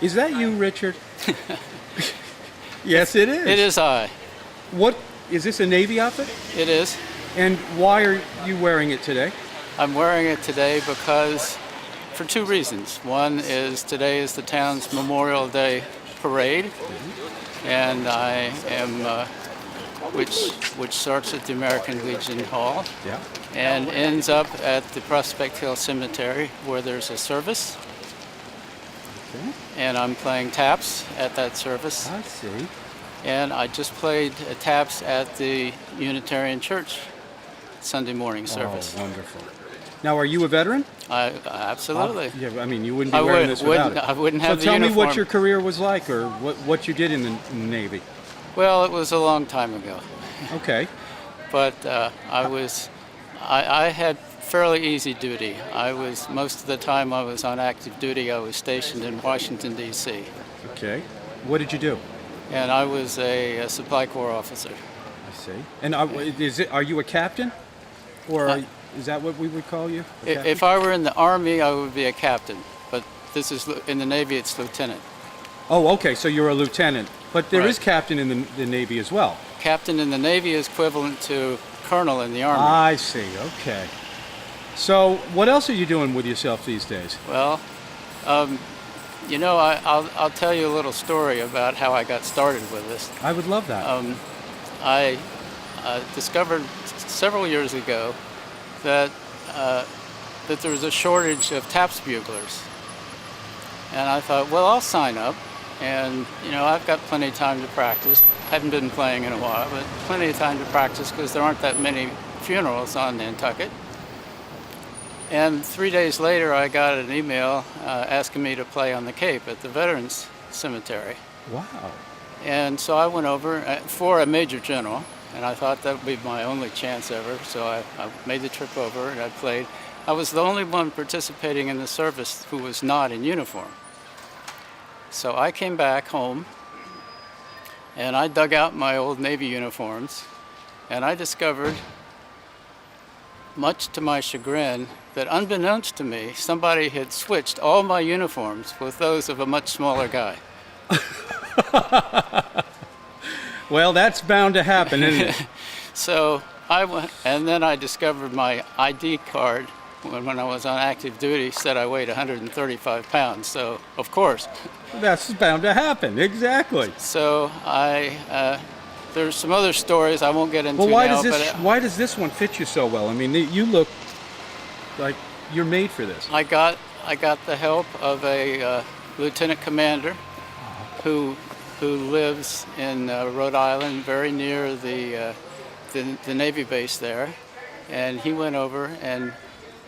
Is that you, Richard? Yes, it is. It is I. What is this, a Navy outfit? It is. And why are you wearing it today? I'm wearing it today because, for two reasons. One is today is the town's Memorial Day parade, and I am, which starts at the American Legion Hall Yeah. and ends up at the Prospect Hill Cemetery where there's a service, Okay. and I'm playing taps at that service. I see. And I just played taps at the Unitarian Church Sunday morning service. Oh, wonderful. Now, are you a veteran? Absolutely. Yeah, I mean, you wouldn't be wearing this without it. I wouldn't have So the tell me uniform. what your career was like, or what you did in the Navy. Well, it was a long time ago, Okay. but I had fairly easy duty. Most of the time I was on active duty. I was stationed in Washington, D.C., Okay. What did you do? and I was a supply corps officer. I see. And are you a captain, or is that what we would call you? A captain? If I were in the Army, I would be a captain, but in the Navy, it's lieutenant. Oh, okay. So you're a lieutenant, but there is Right. captain in the Navy as well. Captain in the Navy is equivalent to colonel in the Army. I see. Okay. So what else are you doing with yourself these days? Well, I'll tell you a little story about how I got started with this. I would love that. I discovered several years ago that there was a shortage of taps buglers, and I thought, well, I'll sign up, and I've got plenty of time to practice. Haven't been playing in a while, but plenty of time to practice because there aren't that many funerals on Nantucket. And 3 days later, I got an email asking me to play on the Cape at the Veterans Cemetery. Wow. And so I went over for a major general, and I thought that would be my only chance ever. So I made the trip over and I played. I was the only one participating in the service who was not in uniform. So I came back home and I dug out my old Navy uniforms, and I discovered, much to my chagrin, that unbeknownst to me, somebody had switched all my uniforms with those of a much smaller guy. Well, that's bound to happen, isn't it? So I went, and then I discovered my ID card when I was on active duty said I weighed 135 pounds. So, of course. That's bound to happen. Exactly. So there's some other stories I won't get into Well, now. why does this one fit you so well? I mean, you look like you're made for this. I got the help of a lieutenant commander who lives in Rhode Island, very near the Navy base there, and he went over and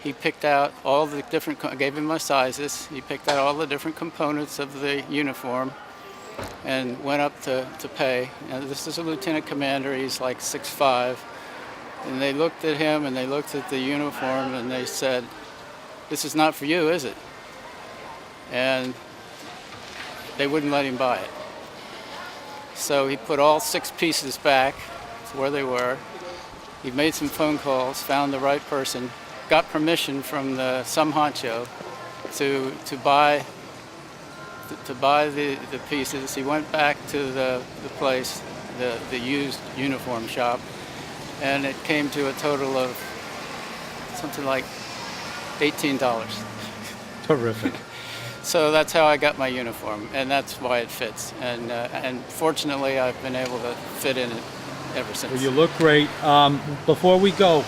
he picked out all the different. I gave him my sizes. He picked out all the different components of the uniform, and went up to pay. And this is a lieutenant commander. He's like 6'5", and they looked at him and they looked at the uniform and they said, "This is not for you, is it?" And they wouldn't let him buy it. So he put all 6 pieces back to where they were. He made some phone calls, found the right person, got permission from some honcho to buy the pieces. He went back to the place, the used uniform shop, and it came to a total of something like $18. Terrific. So that's how I got my uniform, and that's why it fits. And fortunately, I've been able to fit in it ever since. Well, you look great. Before we go,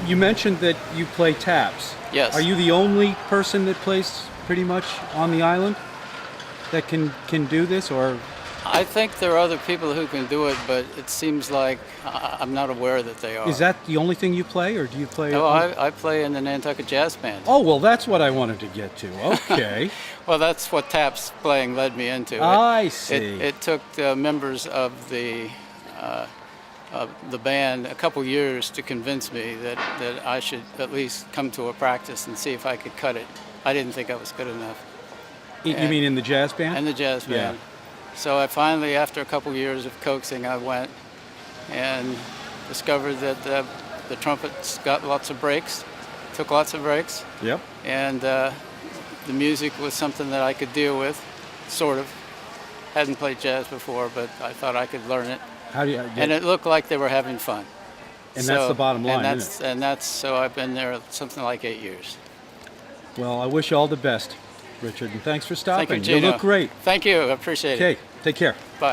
you mentioned that you play taps. Yes. Are you the only person that plays pretty much on the island that can do this, or? I think there are other people who can do it, but it seems like I'm not aware that they are. Is that the only thing you play, or do you play? No, I play in the Nantucket Jazz Band. Oh, well, that's what I wanted to get to. Okay. Well, that's what taps playing led me into. I see. It took members of the band a couple years to convince me that I should at least come to a practice and see if I could cut it. I didn't think I was good enough. You mean in the jazz band? In the jazz band. Yeah. So I finally, after a couple years of coaxing, I went and discovered that the trumpets got lots of breaks, took lots of breaks. Yep. And the music was something that I could deal with. sort of. Hadn't played jazz before, but I thought I could learn it. How do you? And it looked like they were having fun. And that's the bottom line, And that's so I've been there something like 8 years. Well, I wish you all the best, Richard, and thanks for stopping. Thank you, Gino. You look great. Thank you. I appreciate it. Okay, take care. Bye.